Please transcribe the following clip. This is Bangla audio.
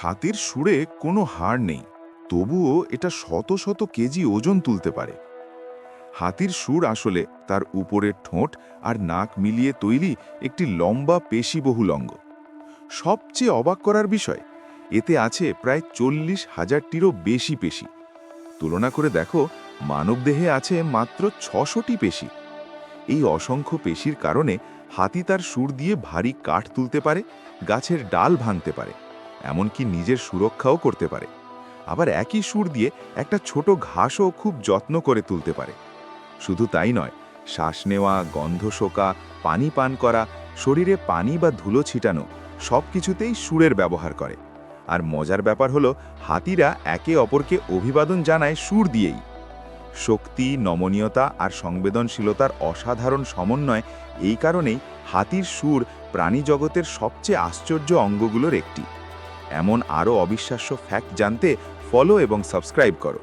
হাতির সুরে কোনো হাড় নেই, তবুও এটা শত শত কেজি ওজন তুলতে পারে। হাতির সুর আসলে তার উপরের ঠোঁট আর নাক মিলিয়ে তৈরি একটি লম্বা পেশিবহুল অঙ্গ। সবচেয়ে অবাক করার বিষয়, এতে আছে প্রায় 40,000টিরও বেশি পেশি। তুলনা করে দেখো, মানবদেহে আছে মাত্র 600টি পেশি। এই অসংখ্য পেশির কারণে হাতি তার সুর দিয়ে ভারী কাঠ তুলতে পারে, গাছের ডাল ভাঙতে পারে, এমনকি নিজের সুরক্ষাও করতে পারে। আবার একই সুর দিয়ে একটা ছোট ঘাসও খুব যত্ন করে তুলতে পারে। শুধু তাই নয়, শ্বাস নেওয়া, গন্ধ শোকা, পানি পান করা, শরীরে পানি বা ধুলো ছিটানো, সব কিছুতেই সুরের ব্যবহার করে। আর মজার ব্যাপার হলো, হাতিরা একে অপরকে অভিবাদন জানায় সুর দিয়েই। শক্তি, নমনীয়তা আর সংবেদনশীলতার অসাধারণ সমন্বয়, এই কারণেই হাতির সুর প্রাণীজগতের সবচেয়ে আশ্চর্য অঙ্গগুলোর একটি। এমন আরও অবিশ্বাস্য ফ্যাক্ট জানতে ফলো এবং সাবস্ক্রাইব করো।